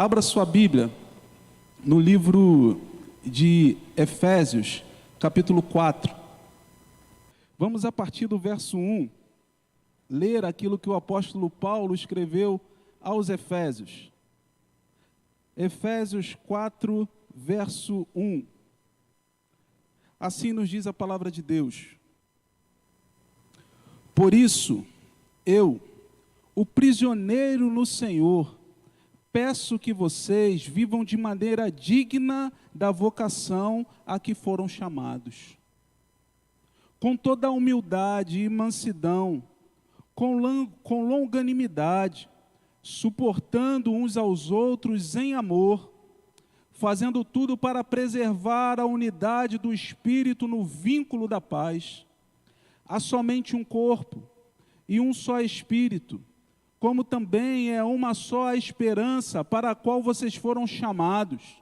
Abra sua Bíblia no livro de Efésios, capítulo 4. Vamos, a partir do verso 1, ler aquilo que o apóstolo Paulo escreveu aos Efésios. Efésios 4, verso 1. Assim nos diz a palavra de Deus. Por isso, eu, o prisioneiro no Senhor, peço que vocês vivam de maneira digna da vocação a que foram chamados, com toda a humildade e mansidão, com longanimidade, suportando uns aos outros em amor, fazendo tudo para preservar a unidade do Espírito no vínculo da paz. Há somente um corpo e um só Espírito, como também é uma só a esperança para a qual vocês foram chamados.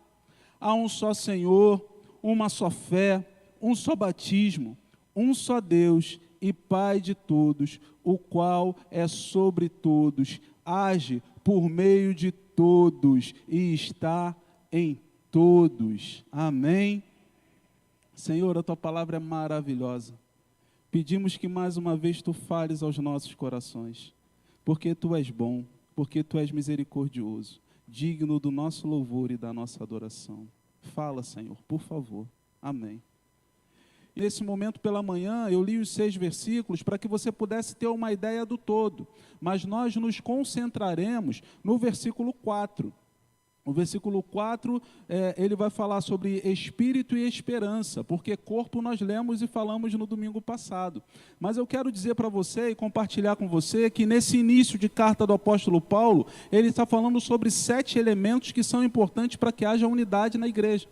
Há um só Senhor, uma só fé, um só batismo, um só Deus e Pai de todos, o qual é sobre todos, age por meio de todos e está em todos. Amém? Senhor, a Tua palavra é maravilhosa. Pedimos que mais uma vez Tu fales aos nossos corações, porque Tu és bom, porque Tu és misericordioso, digno do nosso louvor e da nossa adoração. Fala, Senhor, por favor. Amém. E nesse momento pela manhã, eu li os 6 versículos para que você pudesse ter uma ideia do todo, mas nós nos concentraremos no versículo 4. O versículo 4, ele vai falar sobre espírito e esperança, porque corpo nós lemos e falamos no domingo passado. Mas eu quero dizer para você e compartilhar com você que nesse início de carta do apóstolo Paulo, ele está falando sobre 7 elementos que são importantes para que haja unidade na igreja.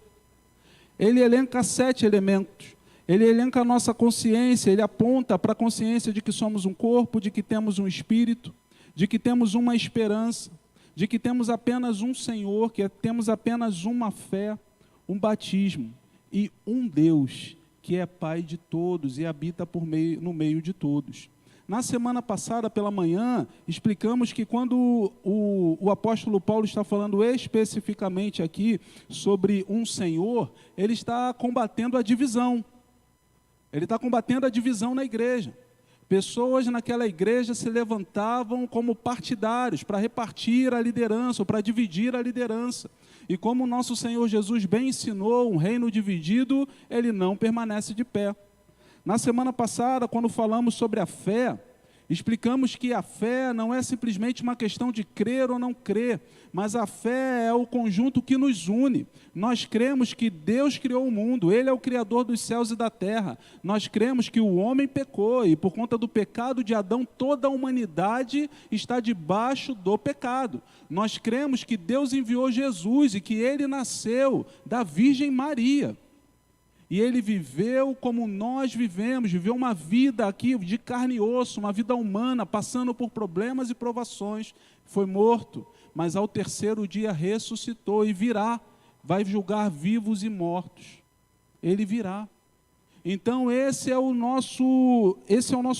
Ele elenca 7 elementos. Ele elenca a nossa consciência, ele aponta para a consciência de que somos um corpo, de que temos um espírito, de que temos uma esperança, de que temos apenas um Senhor, que temos apenas uma fé, um batismo e um Deus, que é Pai de todos e habita no meio de todos. Na semana passada, pela manhã, explicamos que quando o apóstolo Paulo está falando especificamente aqui sobre um Senhor, ele está combatendo a divisão. Ele está combatendo a divisão na igreja. Pessoas naquela igreja se levantavam como partidários para repartir a liderança, ou para dividir a liderança. E como o nosso Senhor Jesus bem ensinou, um reino dividido, ele não permanece de pé. Na semana passada, quando falamos sobre a fé, explicamos que a fé não é simplesmente uma questão de crer ou não crer, mas a fé é o conjunto que nos une. Nós cremos que Deus criou o mundo, Ele é o Criador dos céus e da terra. Nós cremos que o homem pecou e por conta do pecado de Adão, toda a humanidade está debaixo do pecado. Nós cremos que Deus enviou Jesus e que Ele nasceu da Virgem Maria. E Ele viveu como nós vivemos, viveu uma vida aqui de carne e osso, uma vida humana, passando por problemas e provações. Foi morto, mas ao 3º dia ressuscitou e virá, vai julgar vivos e mortos. Ele virá. Então esse é o nosso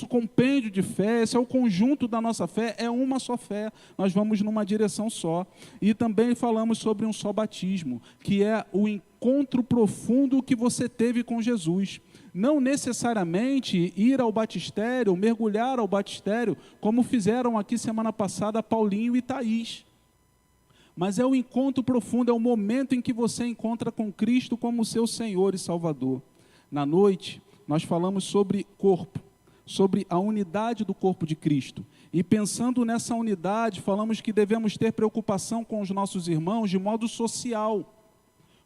compêndio de fé, esse é o conjunto da nossa fé, é uma só fé, nós vamos numa direção só. E também falamos sobre um só batismo, que é o encontro profundo que você teve com Jesus. Não necessariamente ir ao batistério, mergulhar ao batistério, como fizeram aqui semana passada Paulinho e Thaís. Mas é o encontro profundo, é o momento em que você encontra com Cristo como seu Senhor e Salvador. Na noite, nós falamos sobre corpo, sobre a unidade do corpo de Cristo. E pensando nessa unidade, falamos que devemos ter preocupação com os nossos irmãos de modo social.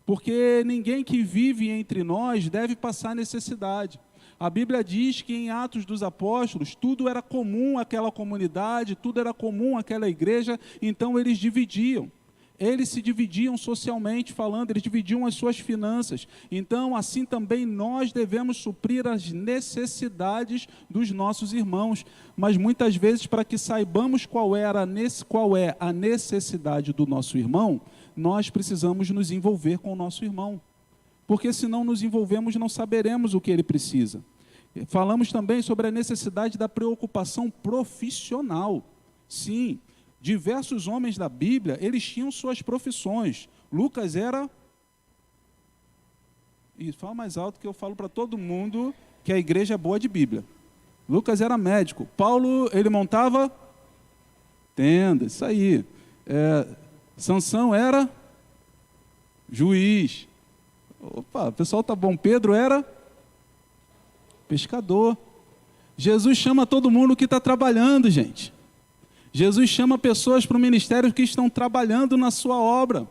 Porque ninguém que vive entre nós deve passar necessidade. A Bíblia diz que em Atos dos Apóstolos, tudo era comum àquela comunidade, tudo era comum àquela igreja, então eles dividiam. Eles se dividiam socialmente falando, eles dividiam as suas finanças. Então, assim também nós devemos suprir as necessidades dos nossos irmãos. Mas muitas vezes, para que saibamos qual é a necessidade do nosso irmão, nós precisamos nos envolver com o nosso irmão. Porque se não nos envolvemos, não saberemos o que ele precisa. Falamos também sobre a necessidade da preocupação profissional. Sim, Diversos homens da Bíblia, eles tinham suas profissões. Lucas era... E fala mais alto que eu falo para todo mundo que a igreja é boa de Bíblia. Lucas era médico. Paulo, ele montava tenda, isso aí. Sansão era juiz. Opa, o pessoal tá bom. Pedro era pescador. Jesus chama todo mundo que está trabalhando, gente. Jesus chama pessoas para o ministério que estão trabalhando na sua obra.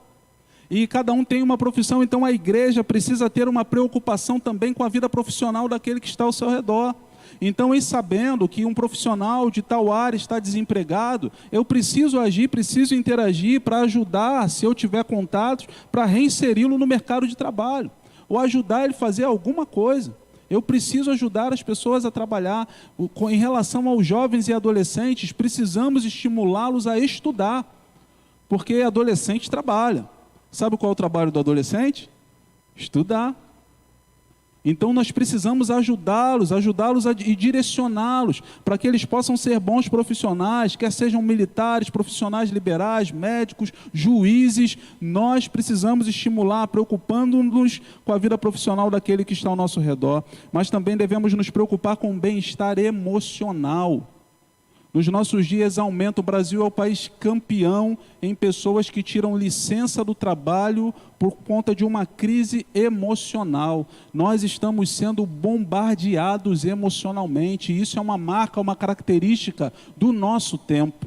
E cada um tem uma profissão, então a igreja precisa ter uma preocupação também com a vida profissional daquele que está ao seu redor. Então, em sabendo que um profissional de tal área está desempregado, eu preciso agir, preciso interagir para ajudar, se eu tiver contatos, para reinseri-lo no mercado de trabalho, ou ajudar ele a fazer alguma coisa. Eu preciso ajudar as pessoas a trabalhar. Em relação aos jovens e adolescentes, precisamos estimulá-los a estudar, porque adolescente trabalha. Sabe qual é o trabalho do adolescente? Estudar. Então nós precisamos ajudá-los e direcioná-los para que eles possam ser bons profissionais, quer sejam militares, profissionais liberais, médicos, juízes. Nós precisamos estimular, preocupando-nos com a vida profissional daquele que está ao nosso redor, mas também devemos nos preocupar com o bem-estar emocional. Nos nossos dias aumenta, o Brasil é o país campeão em pessoas que tiram licença do trabalho por conta de uma crise emocional. Nós estamos sendo bombardeados emocionalmente, e isso é uma marca, uma característica do nosso tempo.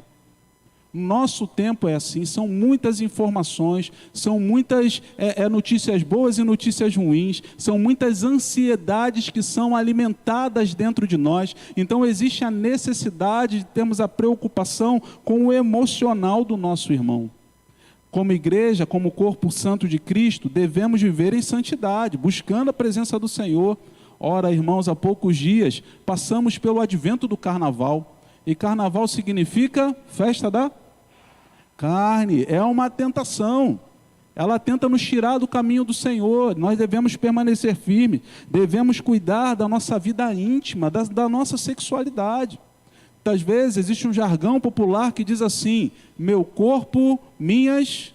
Nosso tempo é assim, são muitas informações, são muitas notícias boas e notícias ruins, são muitas ansiedades que são alimentadas dentro de nós. Então existe a necessidade de termos a preocupação com o emocional do nosso irmão. Como igreja, como corpo santo de Cristo, devemos viver em santidade, buscando a presença do Senhor. Ora, irmãos, há poucos dias passamos pelo advento do carnaval, e carnaval significa festa da carne, é uma tentação, ela tenta nos tirar do caminho do Senhor. Nós devemos permanecer firmes, devemos cuidar da nossa vida íntima, da nossa sexualidade. Muitas vezes existe um jargão popular que diz assim: meu corpo, minhas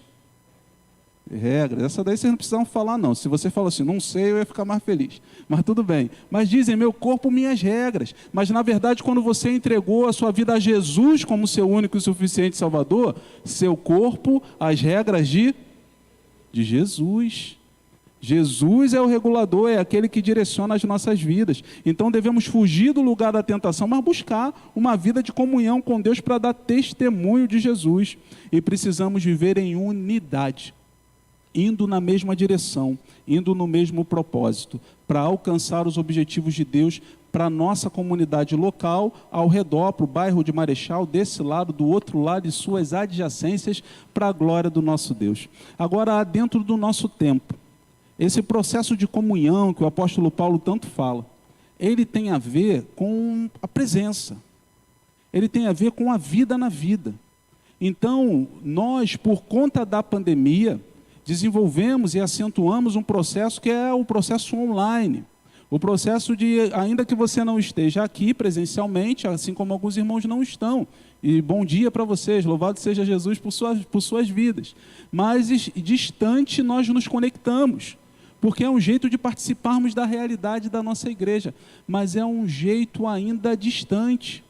regras. Essa daí vocês não precisam falar não. Se você fala assim, não sei, eu ia ficar mais feliz. Mas tudo bem. Mas dizem, meu corpo, minhas regras. Mas na verdade, quando você entregou a sua vida a Jesus como seu único e suficiente Salvador, seu corpo, as regras de Jesus. Jesus é o regulador, é aquele que direciona as nossas vidas. Então devemos fugir do lugar da tentação, mas buscar uma vida de comunhão com Deus para dar testemunho de Jesus. E precisamos viver em unidade, indo na mesma direção, indo no mesmo propósito, para alcançar os objetivos de Deus para a nossa comunidade local, ao redor, para o bairro de Marechal, desse lado, do outro lado, e suas adjacências, para a glória do nosso Deus. Agora, dentro do nosso tempo, esse processo de comunhão que o apóstolo Paulo tanto fala, ele tem a ver com a presença, ele tem a ver com a vida na vida. Então, nós, por conta da pandemia, desenvolvemos e acentuamos um processo que é o processo online. O processo de, ainda que você não esteja aqui presencialmente, assim como alguns irmãos não estão, e bom dia para vocês, louvado seja Jesus por suas vidas. Mas distante nós nos conectamos, porque é um jeito de participarmos da realidade da nossa igreja, mas é um jeito ainda distante.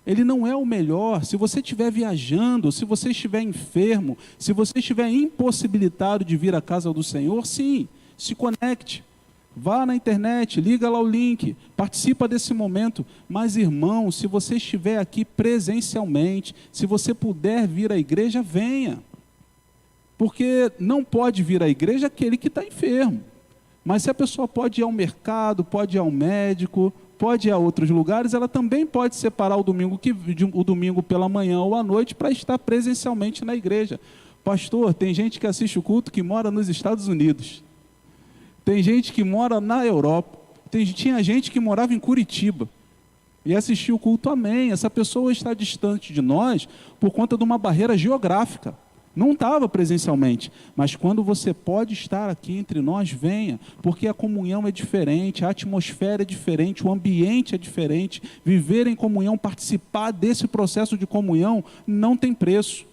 Ele não é o melhor. Se você estiver viajando, se você estiver enfermo, se você estiver impossibilitado de vir à casa do Senhor, sim, se conecte. Vá na internet, liga lá o link, participa desse momento. Mas, irmão, se você estiver aqui presencialmente, se você puder vir à igreja, venha. Porque não pode vir à igreja aquele que está enfermo. Mas se a pessoa pode ir ao mercado, pode ir ao médico, pode ir a outros lugares, ela também pode separar o domingo pela manhã ou à noite para estar presencialmente na igreja. Pastor, tem gente que assiste o culto que mora nos Estados Unidos. Tem gente que mora na Europa. Tinha gente que morava em Curitiba e assistiu o culto, amém. Essa pessoa está distante de nós por conta de uma barreira geográfica. Não estava presencialmente, mas quando você pode estar aqui entre nós, venha, porque a comunhão é diferente, a atmosfera é diferente, o ambiente é diferente. Viver em comunhão, participar desse processo de comunhão não tem preço.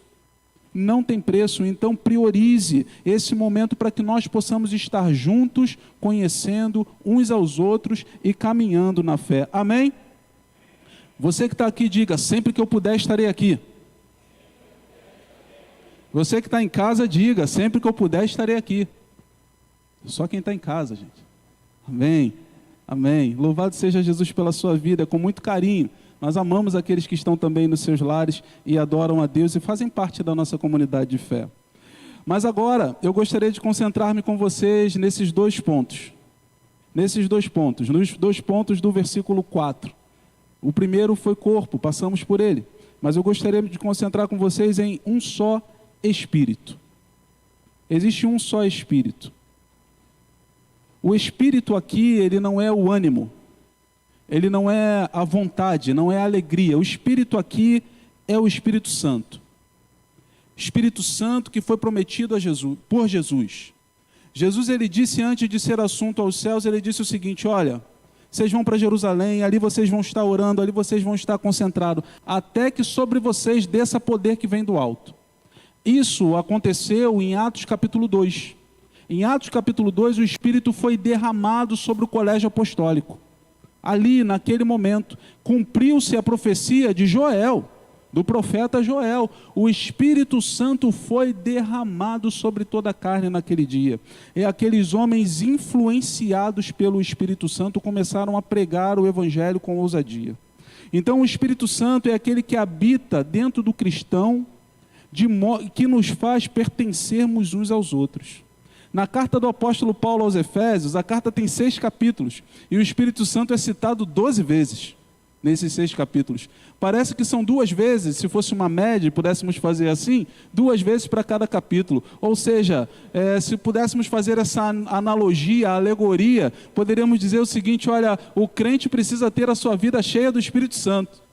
não tem preço. Então priorize esse momento para que nós possamos estar juntos, conhecendo uns aos outros e caminhando na fé. Amém? Você que está aqui, diga: sempre que eu puder estarei aqui. Você que está em casa, diga: sempre que eu puder estarei aqui. Só quem está em casa, gente. Amém, amém. Louvado seja Jesus pela sua vida, com muito carinho. Nós amamos aqueles que estão também nos seus lares e adoram a Deus e fazem parte da nossa comunidade de fé. Mas agora, eu gostaria de concentrar-me com vocês nesses dois pontos. Nos dois pontos do versículo 4. O primeiro foi corpo, passamos por ele. Mas eu gostaria de concentrar com vocês em um só Espírito. Existe um só Espírito. O Espírito aqui, ele não é o ânimo. Ele não é a vontade, não é a alegria. O Espírito aqui é o Espírito Santo. Espírito Santo que foi prometido a Jesus, por Jesus. Jesus, ele disse antes de ser assunto aos céus, ele disse o seguinte: olha, vocês vão para Jerusalém, ali vocês vão estar orando, ali vocês vão estar concentrados, até que sobre vocês desça poder que vem do alto. Isso aconteceu em Atos capítulo 2. Em Atos capítulo 2, o Espírito foi derramado sobre o colégio apostólico. Ali, naquele momento, cumpriu-se a profecia de Joel, do profeta Joel. O Espírito Santo foi derramado sobre toda a carne naquele dia. E aqueles homens influenciados pelo Espírito Santo começaram a pregar o Evangelho com ousadia. Então o Espírito Santo é aquele que habita dentro do cristão, que nos faz pertencermos uns aos outros. Na carta do apóstolo Paulo aos Efésios, a carta tem 6 capítulos, e o Espírito Santo é citado 12 vezes nesses 6 capítulos. Parece que são 2 vezes, se fosse uma média, pudéssemos fazer assim, 2 vezes para cada capítulo. Ou seja, se pudéssemos fazer essa analogia, alegoria, poderíamos dizer o seguinte: olha, o crente precisa ter a sua vida cheia do Espírito Santo.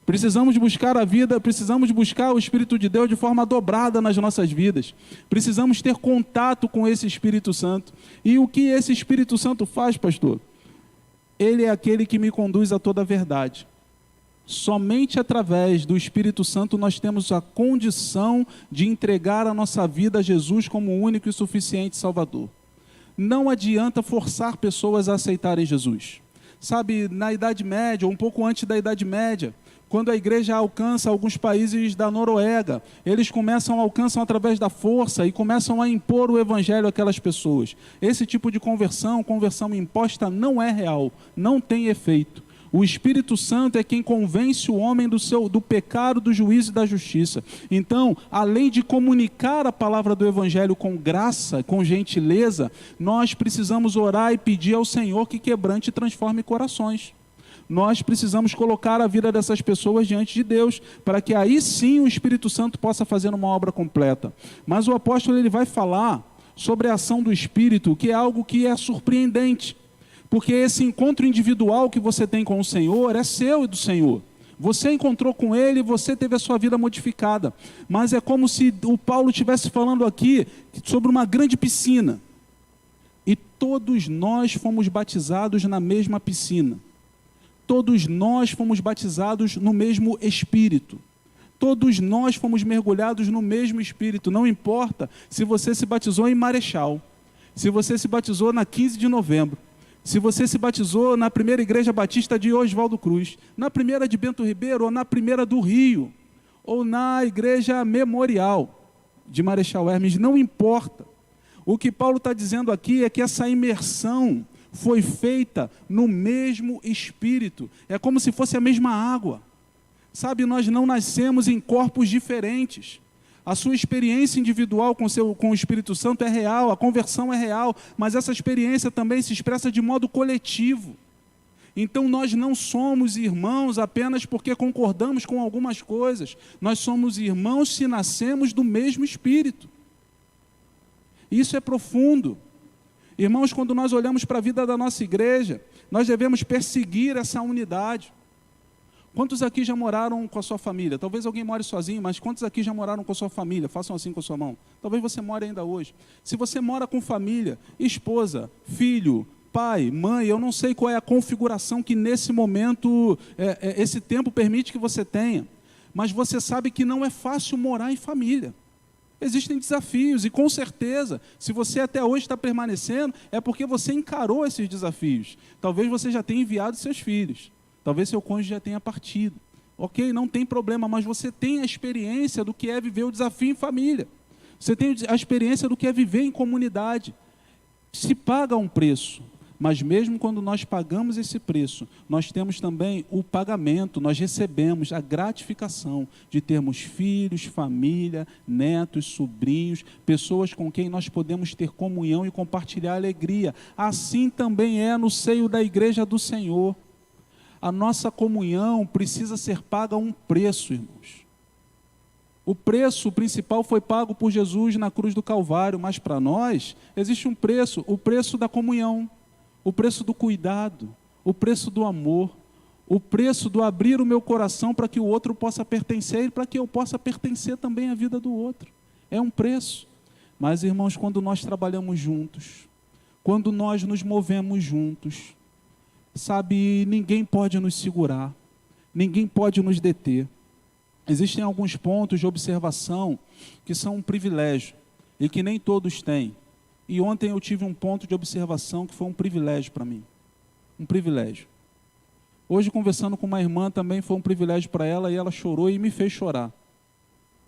Precisamos buscar a vida, precisamos buscar o Espírito de Deus de forma dobrada nas nossas vidas. Precisamos ter contato com esse Espírito Santo. E o que esse Espírito Santo faz, pastor? Ele é aquele que me conduz a toda a verdade. Somente através do Espírito Santo nós temos a condição de entregar a nossa vida a Jesus como o único e suficiente Salvador. Não adianta forçar pessoas a aceitarem Jesus. Sabe, na Idade Média, ou um pouco antes da Idade Média, quando a igreja alcança alguns países da Noruega, eles alcançam através da força e começam a impor o evangelho àquelas pessoas. Esse tipo de conversão imposta, não é real, não tem efeito. O Espírito Santo é quem convence o homem do pecado, do juízo e da justiça. Então, além de comunicar a palavra do evangelho com graça, com gentileza, nós precisamos orar e pedir ao Senhor que quebrante e transforme corações. Nós precisamos colocar a vida dessas pessoas diante de Deus, para que aí sim o Espírito Santo possa fazer uma obra completa. Mas o apóstolo, ele vai falar sobre a ação do Espírito, que é algo que é surpreendente, porque esse encontro individual que você tem com o Senhor é seu e do Senhor. Você encontrou com Ele, você teve a sua vida modificada, mas é como se o Paulo estivesse falando aqui sobre uma grande piscina, e todos nós fomos batizados na mesma piscina. Todos nós fomos batizados no mesmo Espírito. Todos nós fomos mergulhados no mesmo Espírito. Não importa se você se batizou em Marechal, se você se batizou na 15 de novembro, se você se batizou na primeira igreja batista de Oswaldo Cruz, na primeira de Bento Ribeiro, ou na primeira do Rio, ou na igreja memorial de Marechal Hermes, não importa. O que Paulo está dizendo aqui é que essa imersão foi feita no mesmo Espírito. É como se fosse a mesma água. Sabe, nós não nascemos em corpos diferentes. A sua experiência individual com o Espírito Santo é real, a conversão é real, mas essa experiência também se expressa de modo coletivo. Então nós não somos irmãos apenas porque concordamos com algumas coisas. Nós somos irmãos se nascemos do mesmo Espírito. Isso é profundo. Irmãos, quando nós olhamos para a vida da nossa igreja, nós devemos perseguir essa unidade. Quantos aqui já moraram com a sua família? Talvez alguém more sozinho, mas quantos aqui já moraram com a sua família? Façam assim com a sua mão. Talvez você more ainda hoje. Se você mora com família, esposa, filho, pai, mãe, eu não sei qual é a configuração que nesse momento, esse tempo permite que você tenha. Mas você sabe que não é fácil morar em família. Existem desafios e, com certeza, se você até hoje está permanecendo, é porque você encarou esses desafios. Talvez você já tenha enviado seus filhos. Talvez seu cônjuge já tenha partido. Ok, não tem problema, mas você tem a experiência do que é viver o desafio em família. Você tem a experiência do que é viver em comunidade. Se paga um preço. Mas mesmo quando nós pagamos esse preço, nós temos também o pagamento, nós recebemos a gratificação de termos filhos, família, netos, sobrinhos, pessoas com quem nós podemos ter comunhão e compartilhar alegria. Assim também é no seio da igreja do Senhor. A nossa comunhão precisa ser paga a um preço, irmãos. O preço principal foi pago por Jesus na cruz do Calvário, mas para nós existe um preço, o preço da comunhão. O preço do cuidado, o preço do amor, o preço do abrir o meu coração para que o outro possa pertencer e para que eu possa pertencer também à vida do outro. É um preço. Mas, irmãos, quando nós trabalhamos juntos, quando nós nos movemos juntos, sabe, ninguém pode nos segurar, ninguém pode nos deter. Existem alguns pontos de observação que são um privilégio e que nem todos têm. E ontem eu tive um ponto de observação que foi um privilégio para mim. Um privilégio. Hoje, conversando com uma irmã, também foi um privilégio para ela e ela chorou e me fez chorar.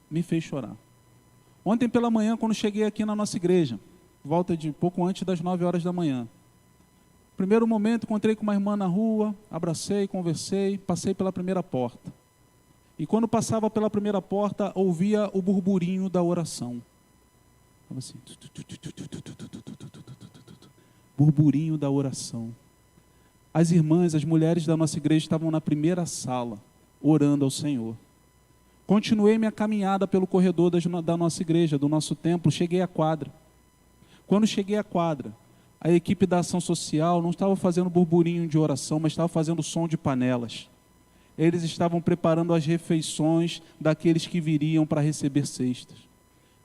Me fez chorar. Ontem pela manhã, quando cheguei aqui na nossa igreja, volta de pouco antes das 9 horas da manhã. Primeiro momento, encontrei com uma irmã na rua, abracei, conversei, passei pela primeira porta. E quando passava pela primeira porta, ouvia o burburinho da oração. Estava assim, burburinho da oração. As irmãs, as mulheres da nossa igreja estavam na primeira sala, orando ao Senhor. Continuei minha caminhada pelo corredor da nossa igreja, do nosso templo, cheguei à quadra. Quando cheguei à quadra, a equipe da ação social não estava fazendo burburinho de oração, mas estava fazendo som de panelas. Eles estavam preparando as refeições daqueles que viriam para receber cestas.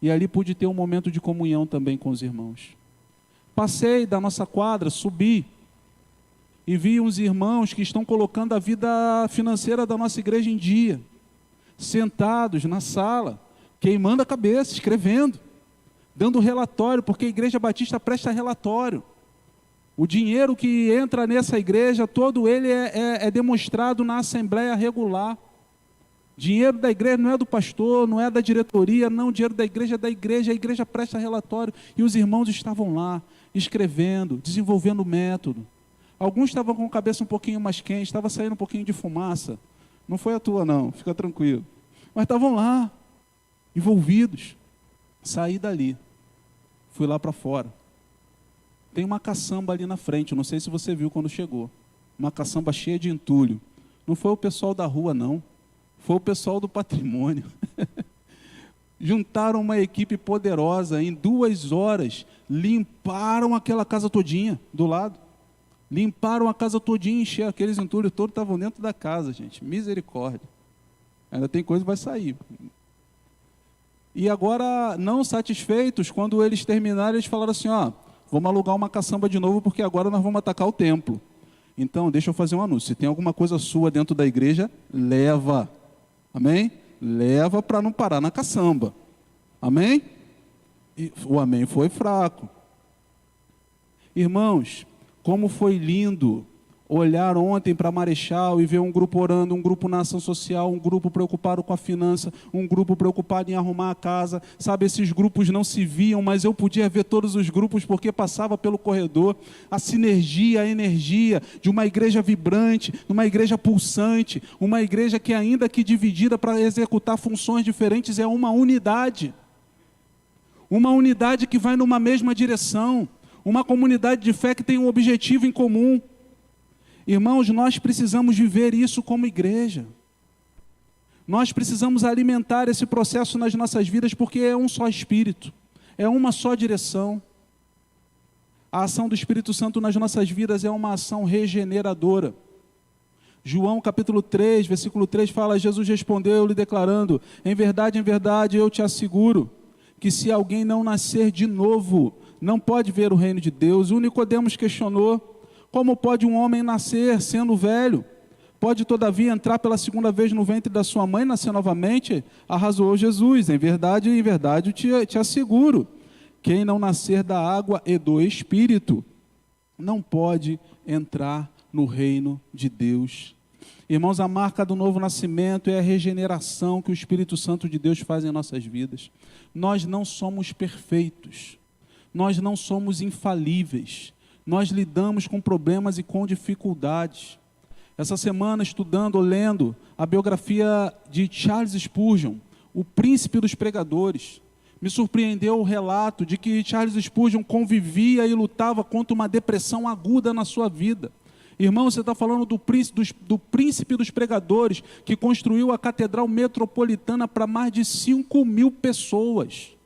E ali pude ter um momento de comunhão também com os irmãos. Passei da nossa quadra, subi e vi uns irmãos que estão colocando a vida financeira da nossa igreja em dia, sentados na sala, queimando a cabeça, escrevendo, dando relatório, porque a Igreja Batista presta relatório. O dinheiro que entra nessa igreja, todo ele é demonstrado na assembleia regular. Dinheiro da igreja não é do pastor, não é da diretoria, não, o dinheiro da igreja é da igreja, a igreja presta relatório. E os irmãos estavam lá, escrevendo, desenvolvendo método. Alguns estavam com a cabeça um pouquinho mais quente, estava saindo um pouquinho de fumaça. Não foi a tua não, fica tranquilo. Mas estavam lá, envolvidos. Saí dali, fui lá para fora. Tem uma caçamba ali na frente, não sei se você viu quando chegou. Uma caçamba cheia de entulho. Não foi o pessoal da rua não. Foi o pessoal do patrimônio. Juntaram uma equipe poderosa, em 2 horas, limparam aquela casa todinha, do lado. Limparam a casa todinha, encheram aqueles entulhos todos, estavam dentro da casa, gente. Misericórdia. Ainda tem coisa que vai sair. E agora, não satisfeitos, quando eles terminaram, eles falaram assim, ó, vamos alugar uma caçamba de novo, porque agora nós vamos atacar o templo. Então, deixa eu fazer um anúncio. Se tem alguma coisa sua dentro da igreja, leva. Amém? Leva para não parar na caçamba. Amém? E o amém foi fraco. Irmãos, como foi lindo olhar ontem para Marechal e ver um grupo orando, um grupo na ação social, um grupo preocupado com a finança, um grupo preocupado em arrumar a casa. Sabe, esses grupos não se viam, mas eu podia ver todos os grupos porque passava pelo corredor. A sinergia, a energia de uma igreja vibrante, uma igreja pulsante, uma igreja que ainda que dividida para executar funções diferentes, é uma unidade. Uma unidade que vai numa mesma direção. Uma comunidade de fé que tem um objetivo em comum. Irmãos, nós precisamos viver isso como igreja. Nós precisamos alimentar esse processo nas nossas vidas, porque é um só Espírito, é uma só direção. A ação do Espírito Santo nas nossas vidas é uma ação regeneradora. João capítulo 3, versículo 3 fala, Jesus respondeu-lhe declarando, em verdade, eu te asseguro, que se alguém não nascer de novo, não pode ver o reino de Deus. O Nicodemos questionou, como pode um homem nascer sendo velho? Pode, todavia, entrar pela segunda vez no ventre da sua mãe e nascer novamente? Arrasou Jesus. Em verdade, te asseguro, quem não nascer da água e do Espírito, não pode entrar no reino de Deus. Irmãos, a marca do novo nascimento é a regeneração que o Espírito Santo de Deus faz em nossas vidas. Nós não somos perfeitos, nós não somos infalíveis, nós lidamos com problemas e com dificuldades. Essa semana, estudando ou lendo a biografia de Charles Spurgeon, o príncipe dos pregadores, me surpreendeu o relato de que Charles Spurgeon convivia e lutava contra uma depressão aguda na sua vida. Irmão, você está falando do príncipe dos pregadores, que construiu a Catedral Metropolitana para mais de 5.000 pessoas.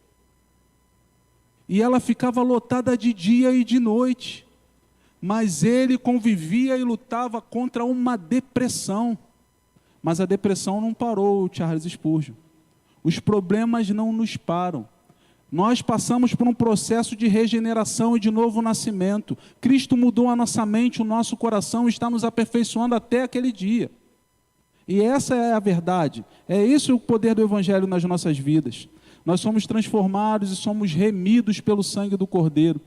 E ela ficava lotada de dia e de noite. Mas ele convivia e lutava contra uma depressão. Mas a depressão não parou o Charles Spurgeon. Os problemas não nos param. Nós passamos por um processo de regeneração e de novo nascimento. Cristo mudou a nossa mente, o nosso coração, e está nos aperfeiçoando até aquele dia. E essa é a verdade. É esse o poder do Evangelho nas nossas vidas. Nós somos transformados e somos remidos pelo sangue do Cordeiro.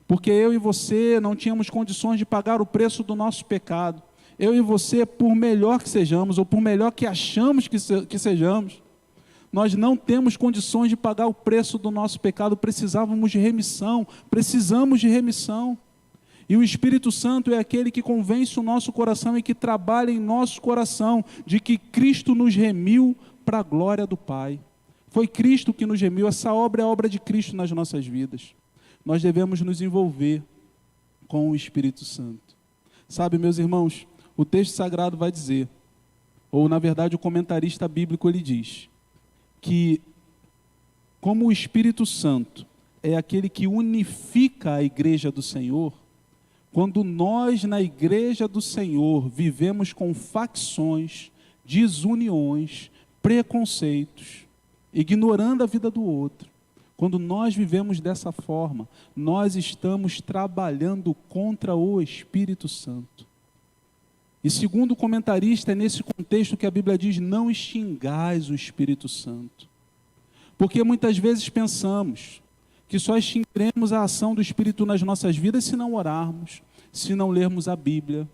Porque eu e você não tínhamos condições de pagar o preço do nosso pecado. Eu e você, por melhor que sejamos, ou por melhor que achamos que sejamos, nós não temos condições de pagar o preço do nosso pecado, precisamos de remissão. E o Espírito Santo é aquele que convence o nosso coração e que trabalha em nosso coração de que Cristo nos remiu para a glória do Pai. Foi Cristo que nos remiu, essa obra é a obra de Cristo nas nossas vidas. Nós devemos nos envolver com o Espírito Santo. Sabe, meus irmãos, o texto sagrado vai dizer, ou na verdade o comentarista bíblico ele diz, que como o Espírito Santo é aquele que unifica a igreja do Senhor, quando nós na igreja do Senhor vivemos com facções, desuniões, preconceitos, ignorando a vida do outro, quando nós vivemos dessa forma, nós estamos trabalhando contra o Espírito Santo. E segundo o comentarista, é nesse contexto que a Bíblia diz, não extingais o Espírito Santo. Porque muitas vezes pensamos que só extinguiremos a ação do Espírito nas nossas vidas se não orarmos, se não lermos a Bíblia,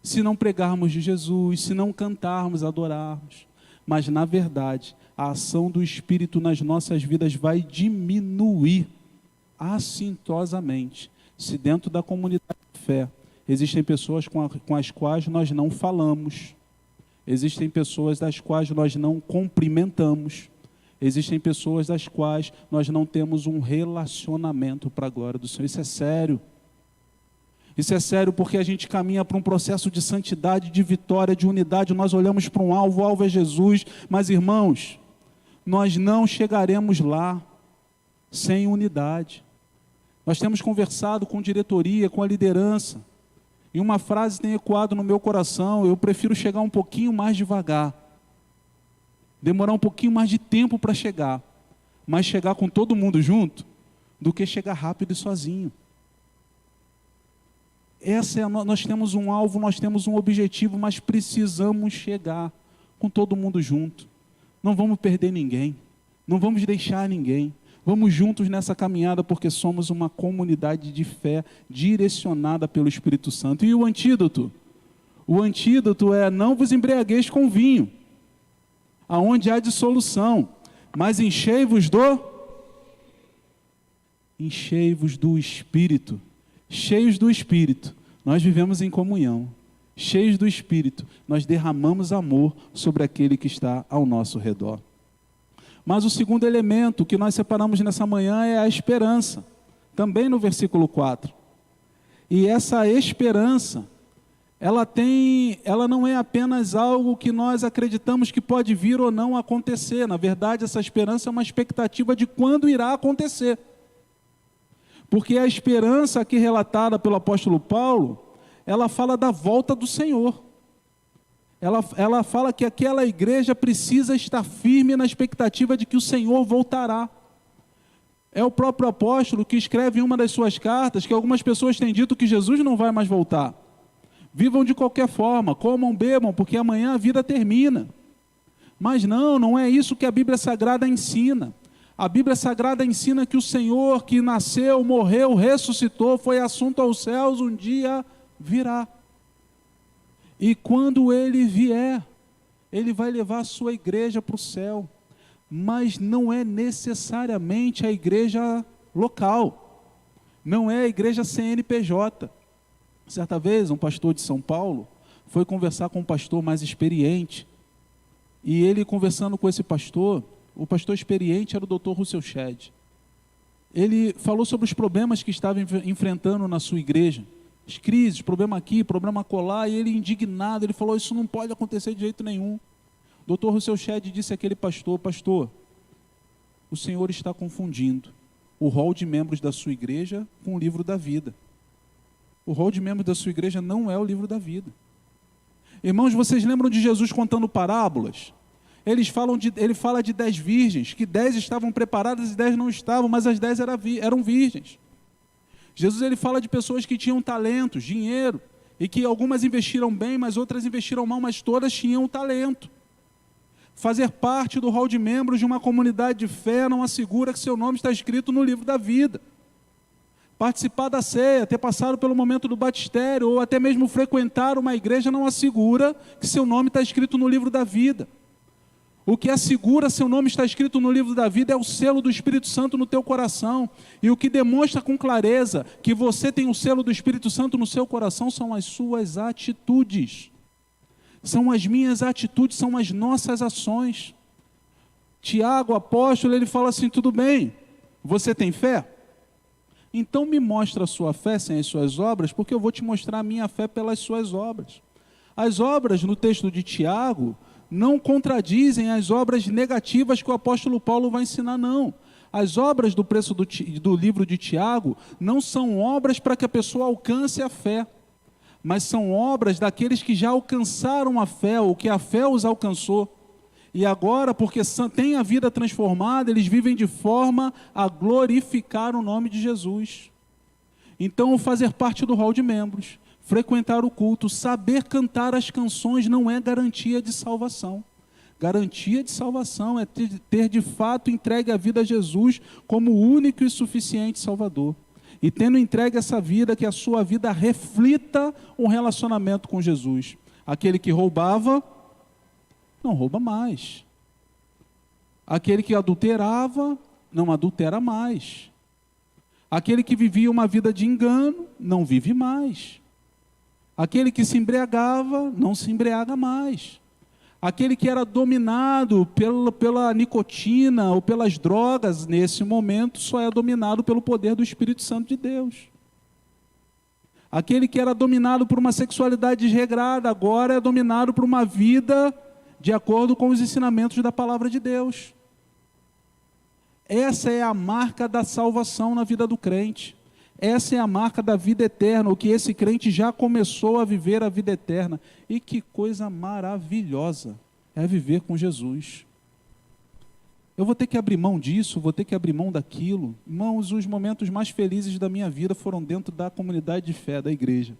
se não pregarmos de Jesus, se não cantarmos, adorarmos. Mas na verdade, a ação do Espírito nas nossas vidas vai diminuir assintosamente, se dentro da comunidade de fé existem pessoas com as quais nós não falamos. Existem pessoas das quais nós não cumprimentamos. Existem pessoas das quais nós não temos um relacionamento para a glória do Senhor. Isso é sério. Isso é sério porque a gente caminha para um processo de santidade, de vitória, de unidade. Nós olhamos para um alvo, o alvo é Jesus. Mas, irmãos, nós não chegaremos lá sem unidade. Nós temos conversado com diretoria, com a liderança. E uma frase tem ecoado no meu coração, eu prefiro chegar um pouquinho mais devagar, demorar um pouquinho mais de tempo para chegar, mas chegar com todo mundo junto, do que chegar rápido e sozinho. Nós temos um alvo, nós temos um objetivo, mas precisamos chegar com todo mundo junto. Não vamos perder ninguém, não vamos deixar ninguém. Vamos juntos nessa caminhada porque somos uma comunidade de fé direcionada pelo Espírito Santo. E o antídoto? O antídoto é não vos embriagueis com vinho, aonde há dissolução, mas enchei-vos do Espírito. Cheios do Espírito, nós vivemos em comunhão. Cheios do Espírito, nós derramamos amor sobre aquele que está ao nosso redor. Mas o segundo elemento que nós separamos nessa manhã é a esperança, também no versículo 4. E essa esperança, ela não é apenas algo que nós acreditamos que pode vir ou não acontecer. Na verdade, essa esperança é uma expectativa de quando irá acontecer. Porque a esperança aqui relatada pelo apóstolo Paulo, ela fala da volta do Senhor. Ela fala que aquela igreja precisa estar firme na expectativa de que o Senhor voltará. É o próprio apóstolo que escreve em uma das suas cartas que algumas pessoas têm dito que Jesus não vai mais voltar. Vivam de qualquer forma, comam, bebam, porque amanhã a vida termina. Mas não é isso que a Bíblia Sagrada ensina. A Bíblia Sagrada ensina que o Senhor que nasceu, morreu, ressuscitou, foi assunto aos céus, um dia virá. E quando Ele vier, Ele vai levar a sua igreja para o céu. Mas não é necessariamente a igreja local. Não é a igreja CNPJ. Certa vez, um pastor de São Paulo foi conversar com um pastor mais experiente. E ele, conversando com esse pastor, o pastor experiente era o Dr. Russell Shedd. Ele falou sobre os problemas que estava enfrentando na sua igreja. As crises, problema aqui, problema acolá, e ele indignado, ele falou, isso não pode acontecer de jeito nenhum. O Dr. Russell Shedd disse àquele pastor, o senhor está confundindo o rol de membros da sua igreja com o livro da vida. O rol de membros da sua igreja não é o livro da vida. Irmãos, vocês lembram de Jesus contando parábolas? Ele fala de 10 virgens, que 10 estavam preparadas e 10 não estavam, mas as 10 eram virgens. Jesus ele fala de pessoas que tinham talentos, dinheiro, e que algumas investiram bem, mas outras investiram mal, mas todas tinham talento. Fazer parte do rol de membros de uma comunidade de fé não assegura que seu nome está escrito no livro da vida. Participar da ceia, ter passado pelo momento do batistério, ou até mesmo frequentar uma igreja não assegura que seu nome está escrito no livro da vida. O que assegura seu nome está escrito no livro da vida é o selo do Espírito Santo no teu coração. E o que demonstra com clareza que você tem o selo do Espírito Santo no seu coração são as suas atitudes. São as minhas atitudes, são as nossas ações. Tiago, apóstolo, ele fala assim, tudo bem, você tem fé? Então me mostra a sua fé sem as suas obras, porque eu vou te mostrar a minha fé pelas suas obras. As obras no texto de Tiago não contradizem as obras negativas que o apóstolo Paulo vai ensinar, não. As obras do livro de Tiago não são obras para que a pessoa alcance a fé, mas são obras daqueles que já alcançaram a fé, ou que a fé os alcançou. E agora, porque têm a vida transformada, eles vivem de forma a glorificar o nome de Jesus. Então, fazer parte do hall de membros, frequentar o culto, saber cantar as canções não é garantia de salvação. Garantia de salvação é ter de fato entregue a vida a Jesus como o único e suficiente Salvador. E tendo entregue essa vida, que a sua vida reflita um relacionamento com Jesus. Aquele que roubava, não rouba mais. Aquele que adulterava, não adultera mais. Aquele que vivia uma vida de engano, não vive mais. Aquele que se embriagava, não se embriaga mais. Aquele que era dominado pela nicotina ou pelas drogas, nesse momento, só é dominado pelo poder do Espírito Santo de Deus. Aquele que era dominado por uma sexualidade desregrada, agora é dominado por uma vida de acordo com os ensinamentos da palavra de Deus. Essa é a marca da salvação na vida do crente. Essa é a marca da vida eterna, o que esse crente já começou a viver a vida eterna. E que coisa maravilhosa é viver com Jesus. Eu vou ter que abrir mão disso, vou ter que abrir mão daquilo. Irmãos, os momentos mais felizes da minha vida foram dentro da comunidade de fé, da igreja.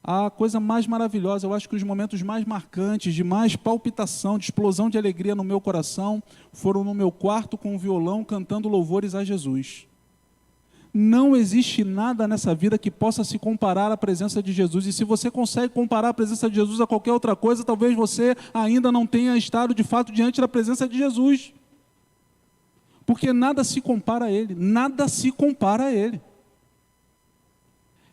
A coisa mais maravilhosa, eu acho que os momentos mais marcantes, de mais palpitação, de explosão de alegria no meu coração, foram no meu quarto com o violão, cantando louvores a Jesus. Não existe nada nessa vida que possa se comparar à presença de Jesus. E se você consegue comparar a presença de Jesus a qualquer outra coisa, talvez você ainda não tenha estado de fato diante da presença de Jesus. Porque nada se compara a Ele, nada se compara a Ele.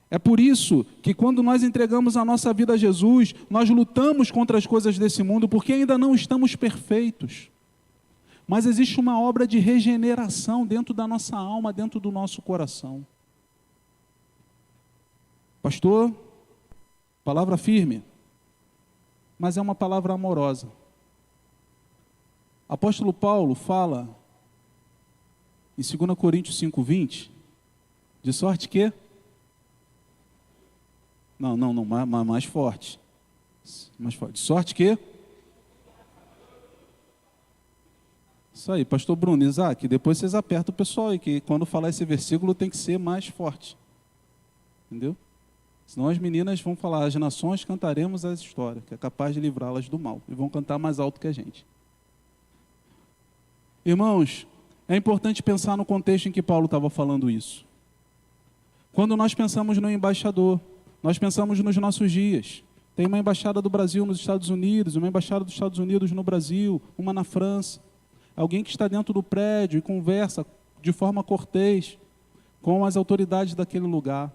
É por isso que quando nós entregamos a nossa vida a Jesus, nós lutamos contra as coisas desse mundo, porque ainda não estamos perfeitos. Mas existe uma obra de regeneração dentro da nossa alma, dentro do nosso coração. Pastor, palavra firme, mas é uma palavra amorosa. Apóstolo Paulo fala em 2 Coríntios 5:20, de sorte que... Não, mais forte. Mais forte. De sorte que... Isso aí, pastor Bruno, Isaac, depois vocês apertam o pessoal aí, que quando falar esse versículo tem que ser mais forte. Entendeu? Senão as meninas vão falar, as nações cantaremos essa história, que é capaz de livrá-las do mal. E vão cantar mais alto que a gente. Irmãos, é importante pensar no contexto em que Paulo estava falando isso. Quando nós pensamos no embaixador, nós pensamos nos nossos dias. Tem uma embaixada do Brasil nos Estados Unidos, uma embaixada dos Estados Unidos no Brasil, uma na França. Alguém que está dentro do prédio e conversa de forma cortês com as autoridades daquele lugar.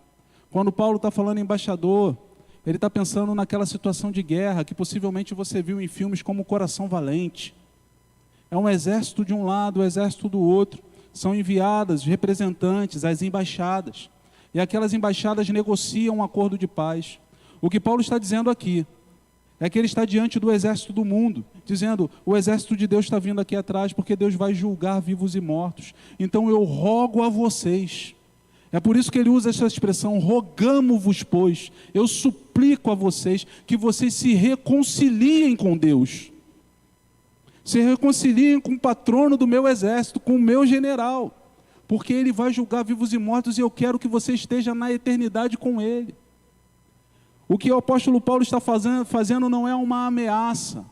Quando Paulo está falando embaixador, ele está pensando naquela situação de guerra que possivelmente você viu em filmes como Coração Valente. É um exército de um lado, um exército do outro. São enviadas representantes, as embaixadas. E aquelas embaixadas negociam um acordo de paz. O que Paulo está dizendo aqui é que ele está diante do exército do mundo, dizendo, o exército de Deus está vindo aqui atrás, porque Deus vai julgar vivos e mortos. Então eu rogo a vocês. É por isso que ele usa essa expressão, rogamo-vos, pois, eu suplico a vocês que vocês se reconciliem com Deus. Se reconciliem com o patrono do meu exército, com o meu general, porque ele vai julgar vivos e mortos e eu quero que você esteja na eternidade com ele. O que o apóstolo Paulo está fazendo não é uma ameaça,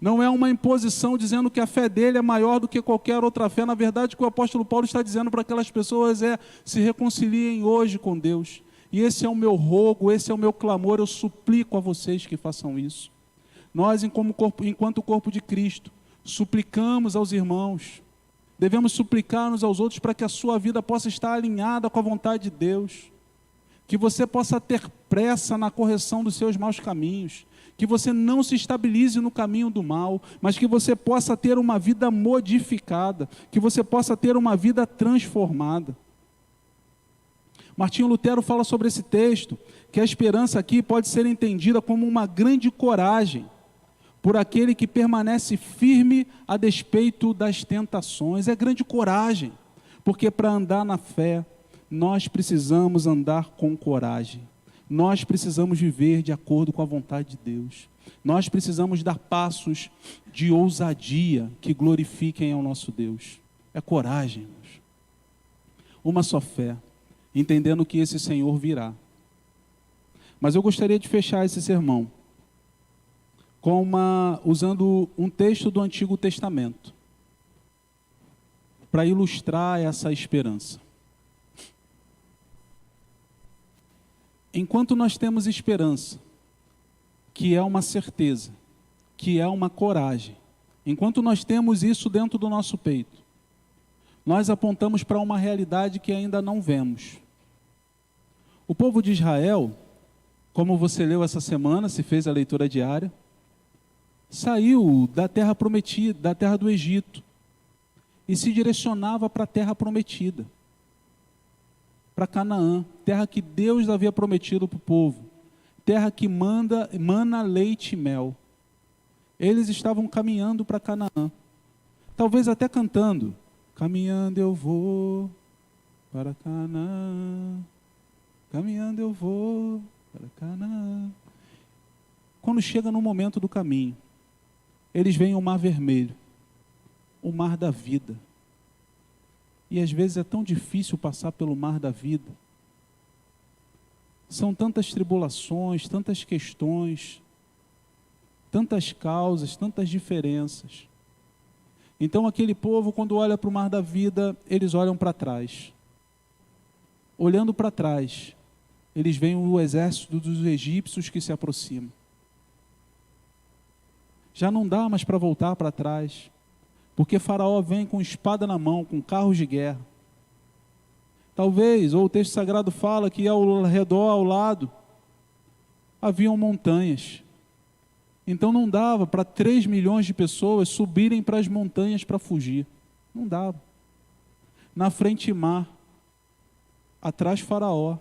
não é uma imposição dizendo que a fé dele é maior do que qualquer outra fé. Na verdade, o que o apóstolo Paulo está dizendo para aquelas pessoas é: se reconciliem hoje com Deus. E esse é o meu rogo, esse é o meu clamor, eu suplico a vocês que façam isso. Nós, enquanto corpo de Cristo, suplicamos aos irmãos, devemos suplicar uns aos outros para que a sua vida possa estar alinhada com a vontade de Deus, que você possa ter pressa na correção dos seus maus caminhos, que você não se estabilize no caminho do mal, mas que você possa ter uma vida modificada, que você possa ter uma vida transformada. Martinho Lutero fala sobre esse texto, que a esperança aqui pode ser entendida como uma grande coragem, por aquele que permanece firme a despeito das tentações. É grande coragem, porque para andar na fé, nós precisamos andar com coragem. Nós precisamos viver de acordo com a vontade de Deus. Nós precisamos dar passos de ousadia que glorifiquem ao nosso Deus. É coragem, irmãos. Uma só fé, entendendo que esse Senhor virá. Mas eu gostaria de fechar esse sermão usando um texto do Antigo Testamento para ilustrar essa esperança. Enquanto nós temos esperança, que é uma certeza, que é uma coragem, enquanto nós temos isso dentro do nosso peito, nós apontamos para uma realidade que ainda não vemos. O povo de Israel, como você leu essa semana, se fez a leitura diária, saiu da terra prometida, da terra do Egito, e se direcionava para a terra prometida, para Canaã, terra que Deus havia prometido para o povo, terra que mana leite e mel. Eles estavam caminhando para Canaã, talvez até cantando, caminhando eu vou para Canaã, caminhando eu vou para Canaã. Quando chega no momento do caminho, eles veem o mar vermelho, o mar da vida. E às vezes é tão difícil passar pelo mar da vida. São tantas tribulações, tantas questões, tantas causas, tantas diferenças. Então aquele povo, quando olha para o mar da vida, eles olham para trás. Olhando para trás, eles veem o exército dos egípcios que se aproxima. Já não dá mais para voltar para trás, porque Faraó vem com espada na mão, com carros de guerra. Talvez, ou o texto sagrado fala que ao redor, ao lado, haviam montanhas. Então não dava para 3 milhões de pessoas subirem para as montanhas para fugir. Não dava. Na frente mar, atrás Faraó,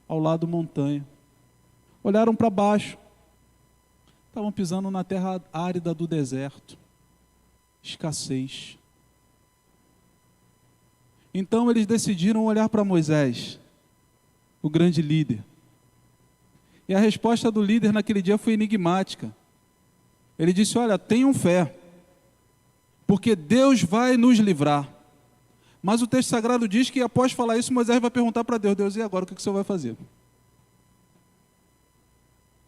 ao lado montanha. Olharam para baixo. Estavam pisando na terra árida do deserto. Escassez. Então eles decidiram olhar para Moisés, o grande líder. E a resposta do líder naquele dia foi enigmática. Ele disse: olha, tenham fé, porque Deus vai nos livrar. Mas o texto sagrado diz que após falar isso, Moisés vai perguntar para Deus: Deus, e agora o que o Senhor vai fazer?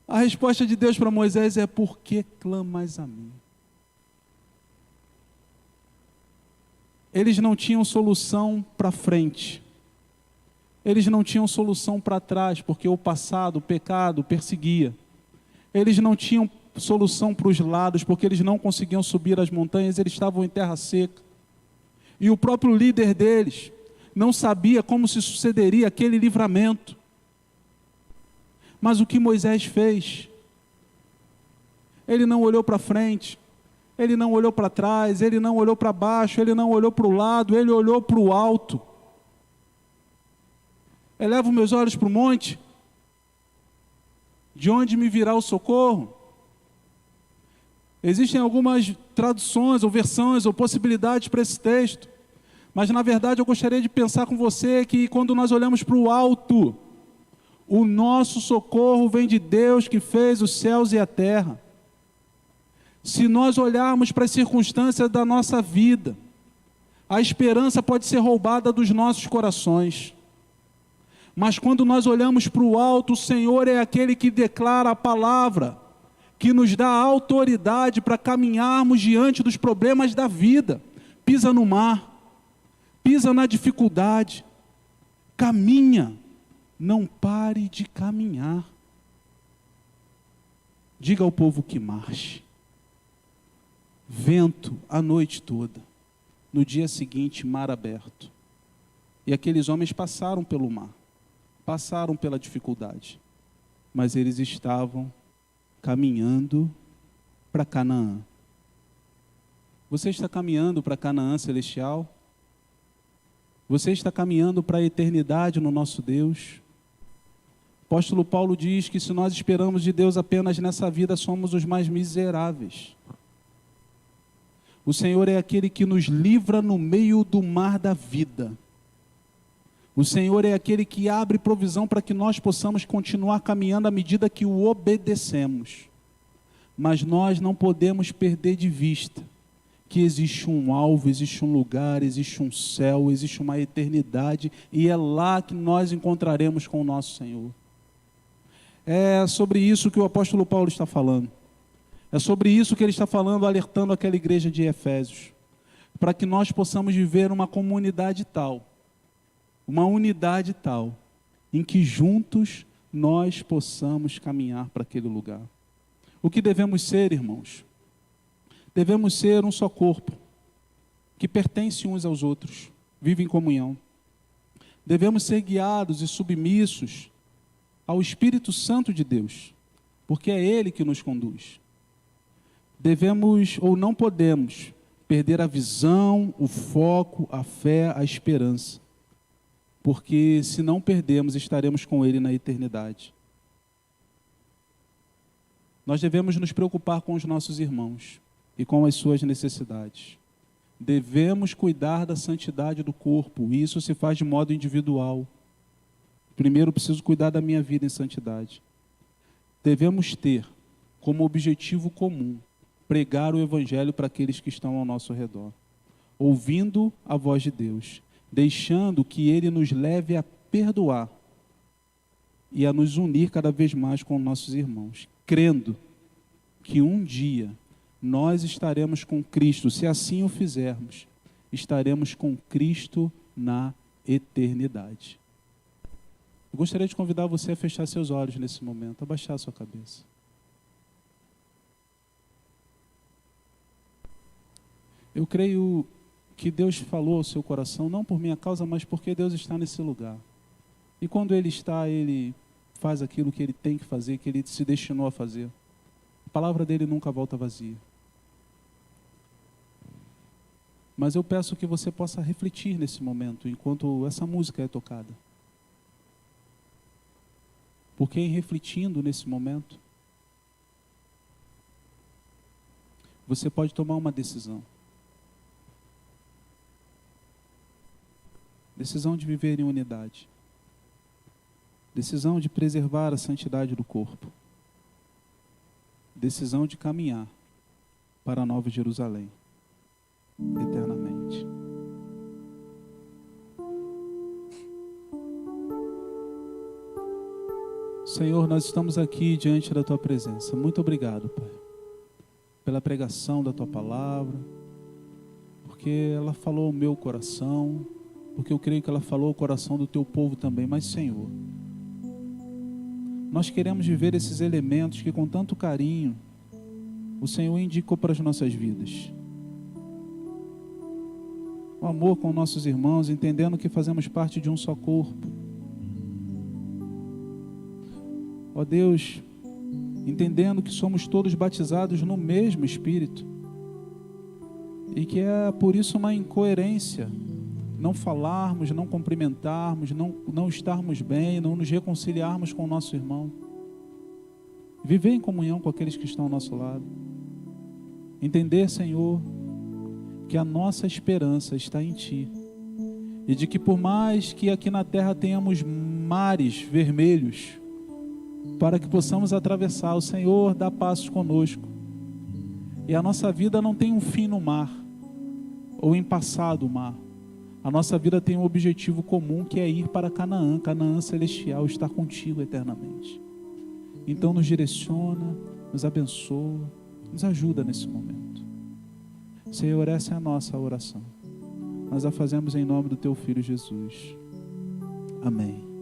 A resposta de Deus para Moisés é: por que clamas a mim? Eles não tinham solução para frente. Eles não tinham solução para trás, porque o passado, o pecado, perseguia. Eles não tinham solução para os lados, porque eles não conseguiam subir as montanhas, eles estavam em terra seca. E o próprio líder deles não sabia como se sucederia aquele livramento. Mas o que Moisés fez? Ele não olhou para frente, ele não olhou para trás, ele não olhou para baixo, ele não olhou para o lado, ele olhou para o alto. Elevo meus olhos para o monte, de onde me virá o socorro? Existem algumas traduções, ou versões, ou possibilidades para esse texto, mas na verdade eu gostaria de pensar com você que quando nós olhamos para o alto, o nosso socorro vem de Deus que fez os céus e a terra. Se nós olharmos para as circunstâncias da nossa vida, a esperança pode ser roubada dos nossos corações. Mas quando nós olhamos para o alto, o Senhor é aquele que declara a palavra, que nos dá autoridade para caminharmos diante dos problemas da vida. Pisa no mar, pisa na dificuldade, caminha, não pare de caminhar. Diga ao povo que marche. Vento a noite toda, no dia seguinte mar aberto. E aqueles homens passaram pelo mar, passaram pela dificuldade, mas eles estavam caminhando para Canaã. Você está caminhando para Canaã celestial? Você está caminhando para a eternidade no nosso Deus? O apóstolo Paulo diz que se nós esperamos de Deus apenas nessa vida, somos os mais miseráveis. O Senhor é aquele que nos livra no meio do mar da vida. O Senhor é aquele que abre provisão para que nós possamos continuar caminhando à medida que o obedecemos. Mas nós não podemos perder de vista que existe um alvo, existe um lugar, existe um céu, existe uma eternidade, e é lá que nós encontraremos com o nosso Senhor. É sobre isso que o apóstolo Paulo está falando. É sobre isso que ele está falando, alertando aquela igreja de Efésios, para que nós possamos viver uma comunidade tal, uma unidade tal, em que juntos nós possamos caminhar para aquele lugar. O que devemos ser, irmãos? Devemos ser um só corpo, que pertence uns aos outros, vive em comunhão. Devemos ser guiados e submissos ao Espírito Santo de Deus, porque é Ele que nos conduz. Devemos, ou não podemos, perder a visão, o foco, a fé, a esperança, porque se não perdermos, estaremos com Ele na eternidade. Nós devemos nos preocupar com os nossos irmãos e com as suas necessidades. Devemos cuidar da santidade do corpo, e isso se faz de modo individual. Primeiro, preciso cuidar da minha vida em santidade. Devemos ter como objetivo comum pregar o Evangelho para aqueles que estão ao nosso redor, ouvindo a voz de Deus, deixando que Ele nos leve a perdoar e a nos unir cada vez mais com nossos irmãos, crendo que um dia nós estaremos com Cristo. Se assim o fizermos, estaremos com Cristo na eternidade. Eu gostaria de convidar você a fechar seus olhos nesse momento, a baixar a sua cabeça. Eu creio que Deus falou ao seu coração, não por minha causa, mas porque Deus está nesse lugar. E quando Ele está, Ele faz aquilo que Ele tem que fazer, que Ele se destinou a fazer. A palavra dEle nunca volta vazia. Mas eu peço que você possa refletir nesse momento, enquanto essa música é tocada. Porque em refletindo nesse momento, você pode tomar uma decisão. Decisão de viver em unidade. Decisão de preservar a santidade do corpo. Decisão de caminhar para a Nova Jerusalém, eternamente. Senhor, nós estamos aqui diante da Tua presença. Muito obrigado, Pai, pela pregação da Tua palavra, porque ela falou ao meu coração, porque eu creio que ela falou ao coração do Teu povo também. Mas, Senhor, nós queremos viver esses elementos que com tanto carinho o Senhor indicou para as nossas vidas. O amor com nossos irmãos, entendendo que fazemos parte de um só corpo. Ó Deus, entendendo que somos todos batizados no mesmo Espírito e que é por isso uma incoerência não falarmos, não cumprimentarmos, não estarmos bem, não nos reconciliarmos com o nosso irmão. Viver em comunhão com aqueles que estão ao nosso lado. Entender, Senhor, que a nossa esperança está em Ti. E de que por mais que aqui na terra tenhamos mares vermelhos, para que possamos atravessar, o Senhor dá passos conosco. E a nossa vida não tem um fim no mar, ou em passado o mar. A nossa vida tem um objetivo comum, que é ir para Canaã, Canaã celestial, estar contigo eternamente. Então nos direciona, nos abençoa, nos ajuda nesse momento. Senhor, essa é a nossa oração. Nós a fazemos em nome do Teu Filho Jesus. Amém.